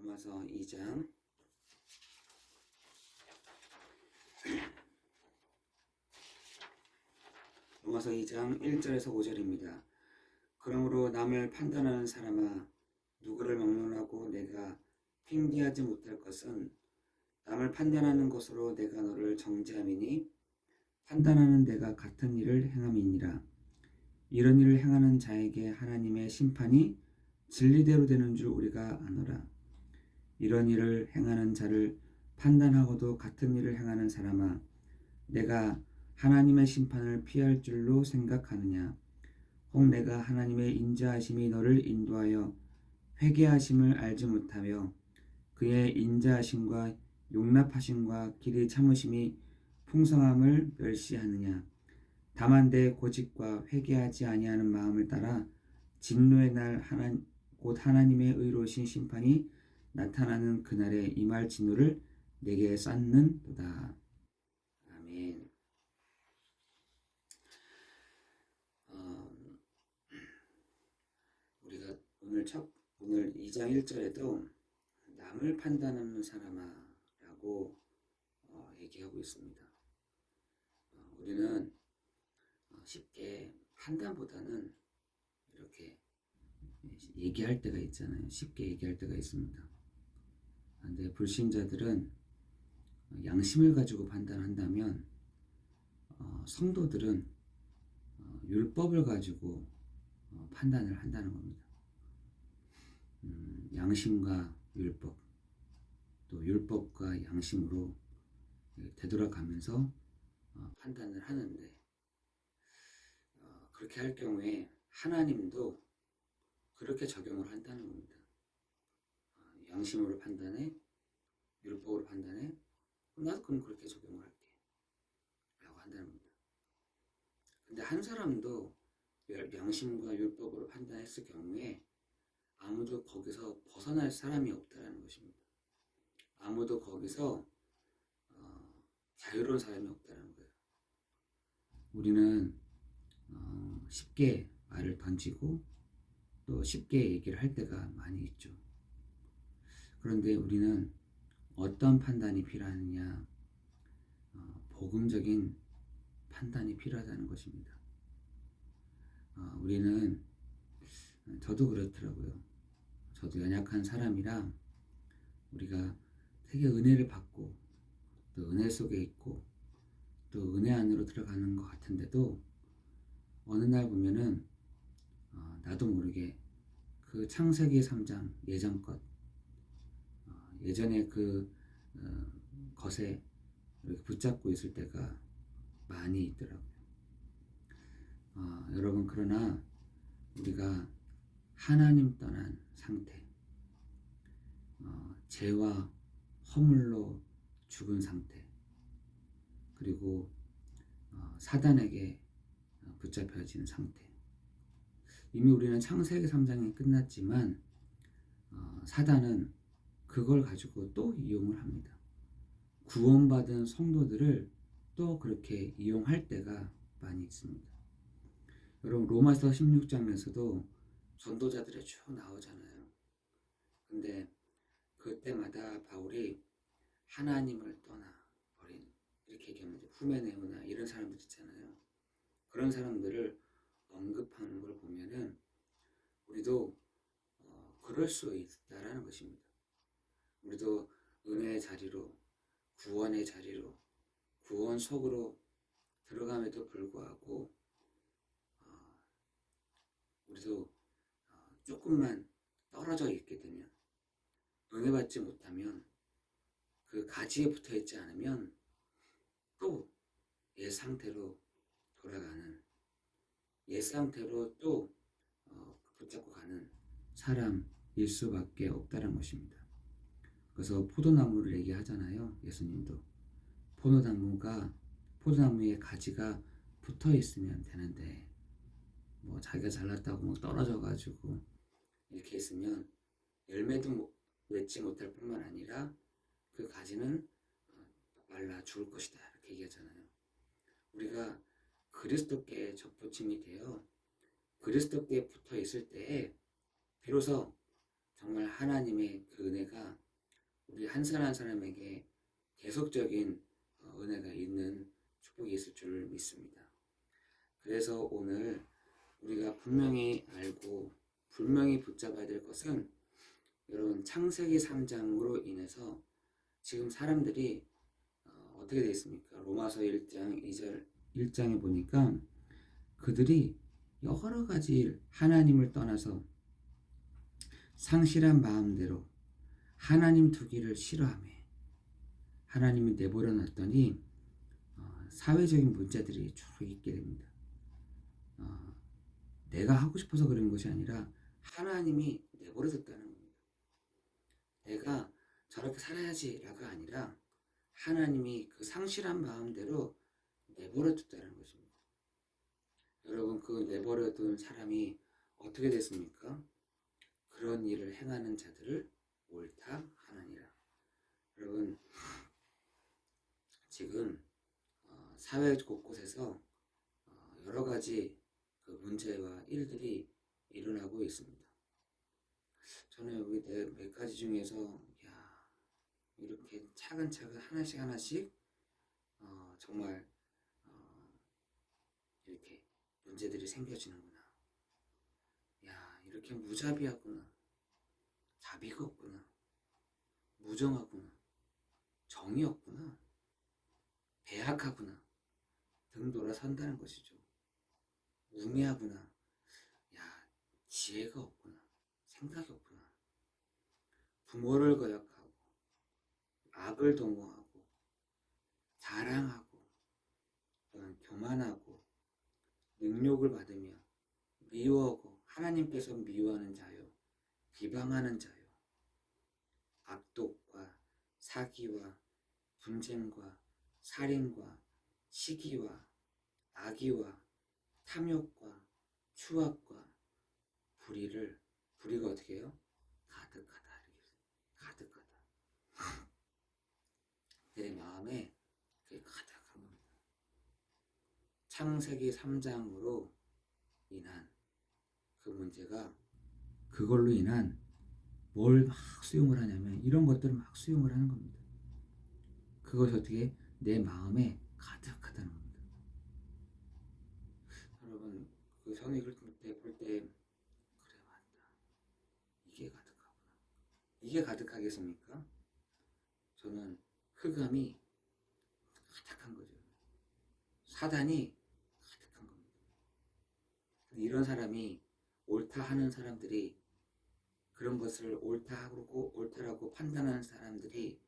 로마서 2장 1절에서 5절입니다. 그러므로 남을 판단하는 사람아, 누구를 막론하고 내가 핑계하지 못할 것은 남을 판단하는 것으로 내가 너를 정죄함이니 판단하는 내가 같은 일을 행함이니라. 이런 일을 행하는 자에게 하나님의 심판이 진리대로 되는 줄 우리가 아노라. 이런 일을 행하는 자를 판단하고도 같은 일을 행하는 사람아, 내가 하나님의 심판을 피할 줄로 생각하느냐? 혹 내가 하나님의 인자하심이 너를 인도하여 회개하심을 알지 못하며 그의 인자하심과 용납하심과 길이 참으심이 풍성함을 멸시하느냐? 다만 내 고집과 회개하지 아니하는 마음을 따라 진노의 날 곧 하나님의 의로우신 심판이 나타나는 그날에 임할 진노를 내게 쌓는도다. 아멘. 우리가 오늘 2장 1절에도 남을 판단하는 사람아 라고 얘기하고 있습니다. 우리는 쉽게 판단보다는 이렇게 얘기할 때가 있잖아요. 쉽게 얘기할 때가 있습니다. 근데 불신자들은 양심을 가지고 판단한다면 성도들은 율법을 가지고 판단을 한다는 겁니다. 양심과 율법, 또 율법과 양심으로 되돌아가면서 판단을 하는데, 그렇게 할 경우에 하나님도 그렇게 적용을 한다는 겁니다. 양심으로 판단해, 율법으로 판단해, 나도 그럼 그렇게 적용을 할게 라고 한다는 겁니다. 근데 한 사람도 양심과 율법으로 판단했을 경우에 아무도 거기서 벗어날 사람이 없다는 것입니다. 아무도 거기서 자유로운 사람이 없다는 거예요. 우리는 쉽게 말을 던지고 또 쉽게 얘기를 할 때가 많이 있죠. 그런데 우리는 어떤 판단이 필요하느냐? 복음적인 판단이 필요하다는 것입니다. 우리는, 저도 그렇더라고요. 저도 연약한 사람이라 우리가 되게 은혜를 받고 또 은혜 속에 있고 또 은혜 안으로 들어가는 것 같은데도 어느 날 보면은 나도 모르게 그 창세기 3장 예전 것, 예전에 그 것에 이렇게 붙잡고 있을 때가 많이 있더라고요. 여러분, 그러나 우리가 하나님 떠난 상태, 죄와 허물로 죽은 상태, 그리고 사단에게 붙잡혀진 상태. 이미 우리는 창세기 3장이 끝났지만 사단은 그걸 가지고 또 이용을 합니다. 구원받은 성도들을 또 그렇게 이용할 때가 많이 있습니다. 여러분, 로마서 16장에서도 전도자들이 쭉 나오잖아요. 근데 그때마다 바울이 하나님을 떠나버린, 이렇게 얘기합니다. 후메네오나 이런 사람들 있잖아요. 그런 사람들을 언급하는 걸 보면은 우리도 그럴 수 있다라는 것입니다. 우리도 은혜의 자리로, 구원의 자리로, 구원 속으로 들어감에도 불구하고 우리도 조금만 떨어져 있게 되면, 은혜 받지 못하면, 그 가지에 붙어 있지 않으면 또 옛 상태로 돌아가는, 옛 상태로 또 붙잡고 가는 사람일 수밖에 없다는 것입니다. 그래서 포도나무를 얘기하잖아요. 예수님도 포도나무에 가지가 붙어 있으면 되는데, 뭐 자기가 잘났다고 막 떨어져 가지고 이렇게 있으면 열매도 맺지 못할 뿐만 아니라 그 가지는 말라 죽을 것이다, 이렇게 얘기하잖아요. 우리가 그리스도께 접붙임이 되어 그리스도께 붙어 있을 때에 비로소 정말 하나님의 그 은혜가 우리 한 사람 한 사람에게 계속적인 은혜가 있는 축복이 있을 줄 믿습니다. 그래서 오늘 우리가 분명히 알고 분명히 붙잡아야 될 것은, 여러분, 창세기 3장으로 인해서 지금 사람들이 어떻게 되어 있습니까? 로마서 1장 2절 1장에 보니까 그들이 여러 가지 하나님을 떠나서 상실한 마음대로 하나님 두기를 싫어하며 하나님이 내버려 놨더니 사회적인 문제들이 쭉 있게 됩니다. 내가 하고 싶어서 그런 것이 아니라 하나님이 내버려 뒀다는 겁니다. 내가 저렇게 살아야지라가 아니라 하나님이 그 상실한 마음대로 내버려 뒀다는 것입니다. 여러분, 그 내버려 둔 사람이 어떻게 됐습니까? 그런 일을 행하는 자들을 옳다 하느니라. 여러분, 지금 사회 곳곳에서 여러 가지 그 문제와 일들이 일어나고 있습니다. 저는 여기 몇 가지 중에서 이렇게 차근차근 하나씩 하나씩 정말 이렇게 문제들이 생겨지는구나. 이렇게 무자비하구나. 자비가 없구나. 무정하구나. 정이 없구나. 배악하구나. 등 돌아선다는 것이죠. 우매하구나. 지혜가 없구나. 생각이 없구나. 부모를 거역하고 악을 도모하고 자랑하고 교만하고 능욕을 받으며 미워하고 하나님께서 미워하는 자요, 비방하는 자요, 악독과 사기와 분쟁과 살인과 시기와 악의와 탐욕과 추악과 불의가 어떻게 해요? 가득하다. 이렇게 가득하다. 내 마음에 그게 가득한 겁니다. 창세기 3장으로 인한 그 문제가, 그걸로 인한 뭘 막 수용을 하냐면 이런 것들을 막 수용을 하는 겁니다. 그것이 어떻게 내 마음에 가득하다는 겁니다. 여러분, 그 성경 읽을 때 볼 때 그래, 맞다. 이게 가득하구나. 이게 가득하겠습니까? 저는 흑암이 가득한 거죠. 사단이 가득한 겁니다. 이런 사람이 옳다 하는 사람들이, 그런 것을 옳다고 옳다라고 판단하는 사람들이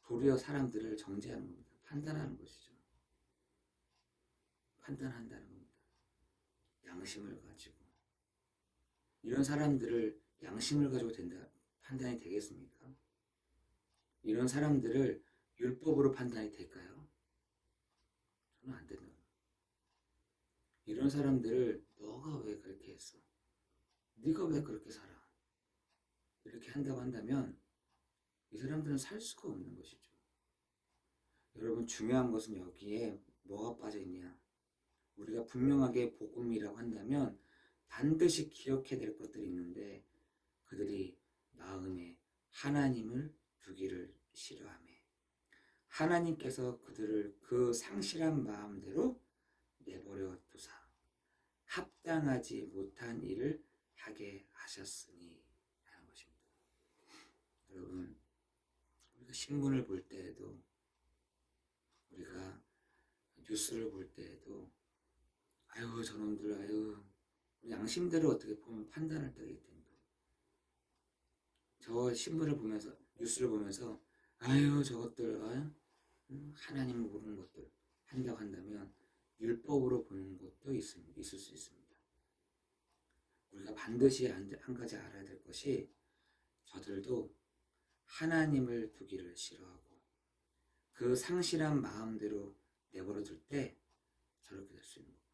도리어 사람들을 정죄하는 겁니다. 판단하는 것이죠. 판단한다는 겁니다. 양심을 가지고. 이런 사람들을 양심을 가지고 판단이 되겠습니까? 이런 사람들을 율법으로 판단이 될까요? 저는 안 된다. 이런 사람들을 너가 왜 그렇게 했어? 네가 왜 그렇게 살아? 이렇게 한다고 한다면 이 사람들은 살 수가 없는 것이죠. 여러분, 중요한 것은 여기에 뭐가 빠져 있냐? 우리가 분명하게 복음이라고 한다면 반드시 기억해야 될 것들이 있는데, 그들이 마음에 하나님을 두기를 싫어하며 하나님께서 그들을 그 상실한 마음대로 내버려 두사 합당하지 못한 일을 하게 하셨으니 라는 것입니다. 여러분, 우리가 신문을 볼 때에도, 우리가 뉴스를 볼 때에도 아유 저놈들, 아유 양심대로 어떻게 보면 판단할 때가 있던데, 저 신문을 보면서 뉴스를 보면서 아유 저것들 하나님 모르는 것들 한다고 한다면 율법으로 보는 것도 있을 수 있습니다. 우리가 반드시 한 가지 알아야 될 것이, 저들도 하나님을 두기를 싫어하고 그 상실한 마음대로 내버려 둘 때 저렇게 될 수 있는 거구나.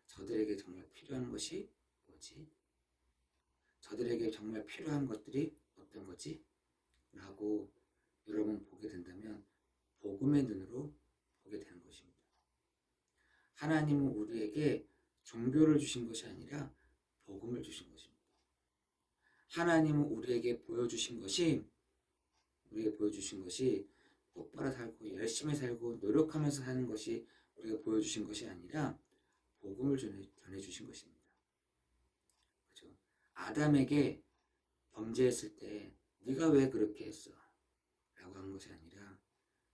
저들에게 정말 필요한 것이 뭐지? 저들에게 정말 필요한 것들이 어떤 거지? 라고 여러분 보게 된다면 복음의 눈으로 보게 되는 것입니다. 하나님은 우리에게 종교를 주신 것이 아니라 복음을 주신 것입니다. 하나님은 우리에게 보여주신 것이 똑바로 살고 열심히 살고 노력하면서 사는 것이 우리가 보여주신 것이 아니라 복음을 전해주신 것입니다. 그죠? 아담에게 범죄했을 때 네가 왜 그렇게 했어? 라고 한 것이 아니라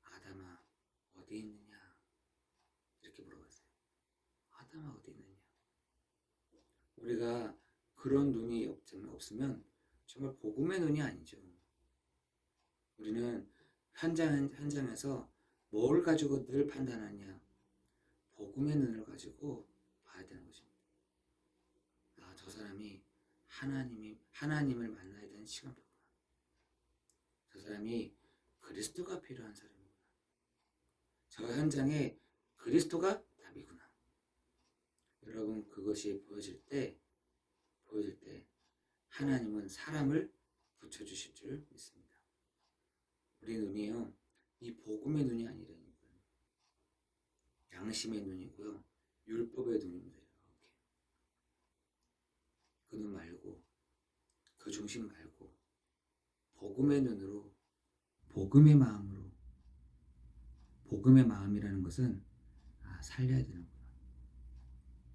아담아 어디 있느냐? 이렇게 물어봤어요. 아담아 어디 있느냐? 우리가 그런 눈이 없으면 정말 복음의 눈이 아니죠. 우리는 현장에서 뭘 가지고 늘 판단하냐? 복음의 눈을 가지고 봐야 되는 것입니다. 아, 저 사람이 하나님을 만나야 되는 시간표구나. 저 사람이 그리스도가 필요한 사람이구나. 저 현장에 그리스도가 답이구나. 여러분 그것이 보여질 때 하나님은 사람을 붙여주실 줄 믿습니다. 우리 눈이요, 이 복음의 눈이 아니라니까요. 양심의 눈이고요, 율법의 눈입니다. 이렇게. 그 눈 말고, 그 중심 말고, 복음의 눈으로, 복음의 마음으로, 복음의 마음이라는 것은 살려야 되는구나.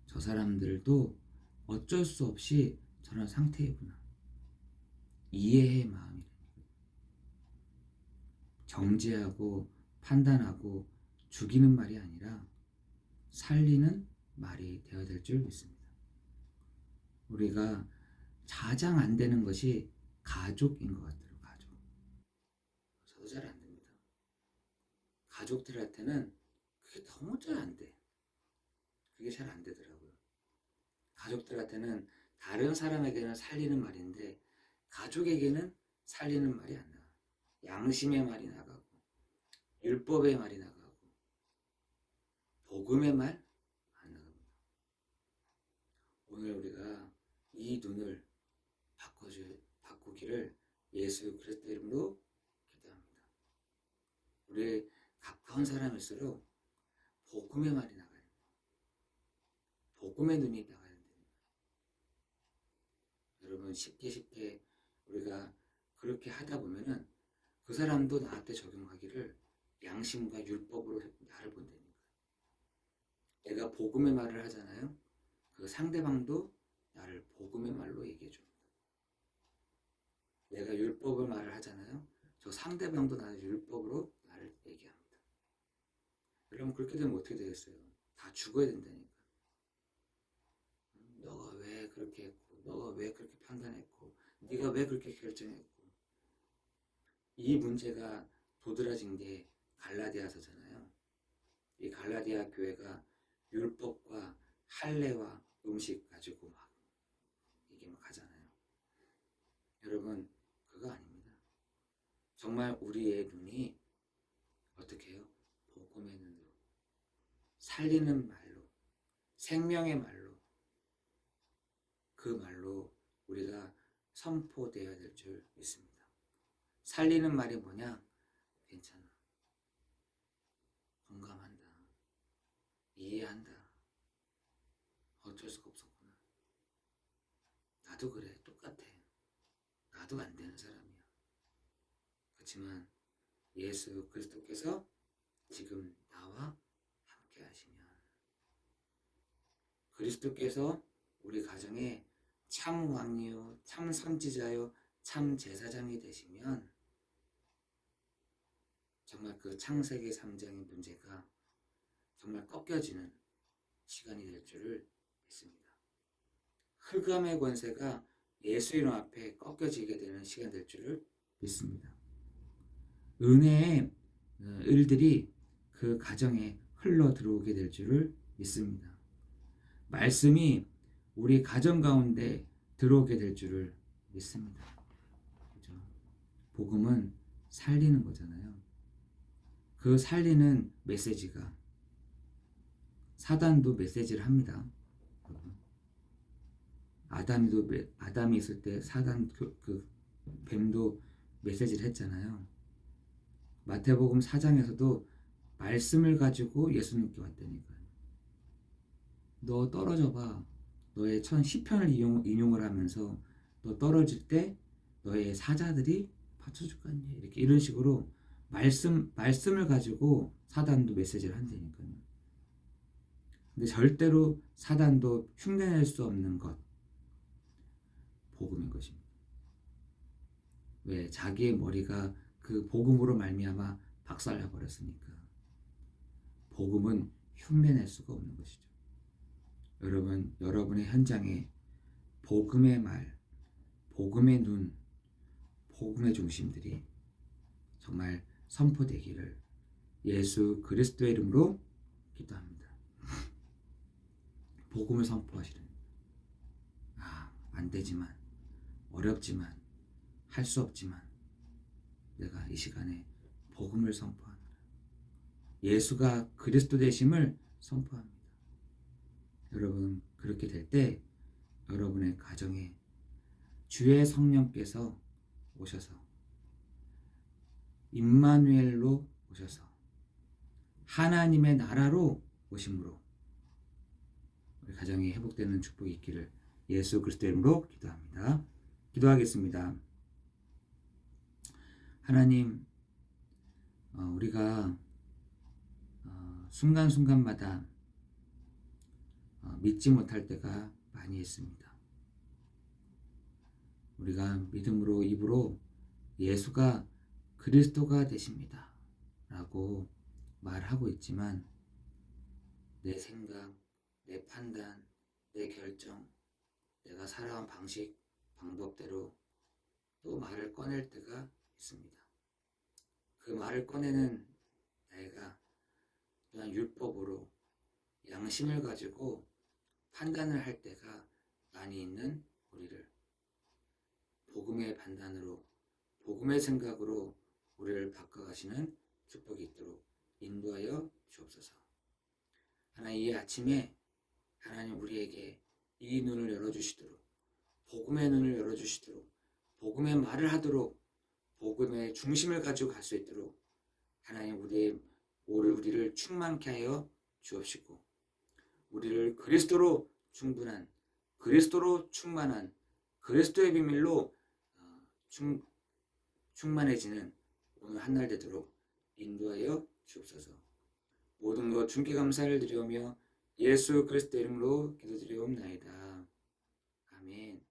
저 사람들도 어쩔 수 없이 저런 상태이구나. 이해의 마음이라는 거예요. 정죄하고 판단하고 죽이는 말이 아니라 살리는 말이 되어야 될 줄 믿습니다. 우리가 가장 안 되는 것이 가족인 것 같아요. 가족. 저도 잘 안 됩니다. 가족들한테는 그게 너무 잘 안 돼. 그게 잘 안 되더라고요. 가족들한테는 다른 사람에게는 살리는 말인데 가족에게는 살리는 말이 안 나가. 양심의 말이 나가고 율법의 말이 나가고 복음의 말 안 나갑니다. 오늘 우리가 이 눈을 바꾸기를 예수 그리스도 이름으로 기도합니다. 우리 가까운 사람일수록 복음의 말이 나가야 됩니다. 복음의 눈이 나가야 됩니다. 여러분 쉽게 우리가 그렇게 하다 보면은 그 사람도 나한테 적용하기를 양심과 율법으로 나를 본다니까. 내가 복음의 말을 하잖아요. 그 상대방도 나를 복음의 말로 얘기해 줍니다. 내가 율법을 말을 하잖아요. 저 상대방도 나를 율법으로 나를 얘기합니다. 여러분 그렇게 되면 어떻게 되겠어요? 다 죽어야 된다니까. 너가 왜 그렇게 했고, 너가 왜 그렇게 판단했고, 네가 왜 그렇게 결정했고. 이 문제가 도드라진 게 갈라디아서잖아요. 이 갈라디아 교회가 율법과 할례와 음식 가지고 이게 막 하잖아요. 여러분 그거 아닙니다. 정말 우리의 눈이 어떻게 해요? 복음의 눈으로, 살리는 말로, 생명의 말로, 그 말로 우리가 선포되어야 될 줄 믿습니다. 살리는 말이 뭐냐? 괜찮아. 공감한다. 이해한다. 어쩔 수가 없었구나. 나도 그래. 똑같아. 나도 안 되는 사람이야. 그렇지만 예수 그리스도께서 지금 나와 함께 하시면 그리스도께서 우리 가정에 참 왕이요, 참 선지자요, 참 제사장이 되시면 정말 그 창세기 3장의 문제가 정말 꺾여지는 시간이 될 줄을 믿습니다. 흑암의 권세가 예수 이름 앞에 꺾여지게 되는 시간 될 줄을 믿습니다. 은혜의 일들이 그 가정에 흘러 들어오게 될 줄을 믿습니다. 말씀이 우리 가정 가운데 들어오게 될 줄을 믿습니다. 그렇죠? 복음은 살리는 거잖아요. 그 살리는 메시지가 사단도 메시지를 합니다. 아담이 있을 때 사단 그 뱀도 메시지를 했잖아요. 마태복음 4장에서도 말씀을 가지고 예수님께 왔다니까요. 너 떨어져 봐. 너의 시편을 인용을 하면서 너 떨어질 때 너의 사자들이 받쳐줄 거 아니야. 이렇게 이런 식으로 말씀을 가지고 사단도 메시지를 한다니까요. 근데 절대로 사단도 흉내낼 수 없는 것, 복음인 것입니다. 왜? 자기의 머리가 그 복음으로 말미암아 박살나 버렸으니까. 복음은 흉내낼 수가 없는 것이죠. 여러분, 여러분의 현장에 복음의 말, 복음의 눈, 복음의 중심들이 정말 선포되기를 예수 그리스도의 이름으로 기도합니다. 복음을 선포하시는, 안 되지만, 어렵지만, 할 수 없지만 내가 이 시간에 복음을 선포하노라. 예수가 그리스도 되심을 선포합니다. 여러분, 그렇게 될 때 여러분의 가정에 주의 성령께서 오셔서 임마누엘로 오셔서 하나님의 나라로 오심으로 우리 가정이 회복되는 축복이 있기를 예수 그리스도의 이름으로 기도합니다. 기도하겠습니다. 하나님, 우리가 순간순간마다 믿지 못할 때가 많이 있습니다. 우리가 믿음으로 입으로 예수가 그리스도가 되십니다 라고 말하고 있지만 내 생각, 내 판단, 내 결정, 내가 살아온 방식, 방법대로 또 말을 꺼낼 때가 있습니다. 그 말을 꺼내는 내가 또한 율법으로 양심을 가지고 판단을 할 때가 많이 있는 우리를 복음의 판단으로, 복음의 생각으로 우리를 바꿔가시는 축복이 있도록 인도하여 주옵소서. 하나님, 이 아침에 하나님 우리에게 이 눈을 열어주시도록, 복음의 눈을 열어주시도록, 복음의 말을 하도록, 복음의 중심을 가지고 갈 수 있도록 하나님 우리를 충만케 하여 주옵시고 우리를 그리스도로 충분한, 그리스도로 충만한, 그리스도의 비밀로 충만해지는 오늘 한날 되도록 인도하여 주옵소서. 모든 것 주께 감사를 드리오며 예수 그리스도 이름으로 기도드리옵나이다. 아멘.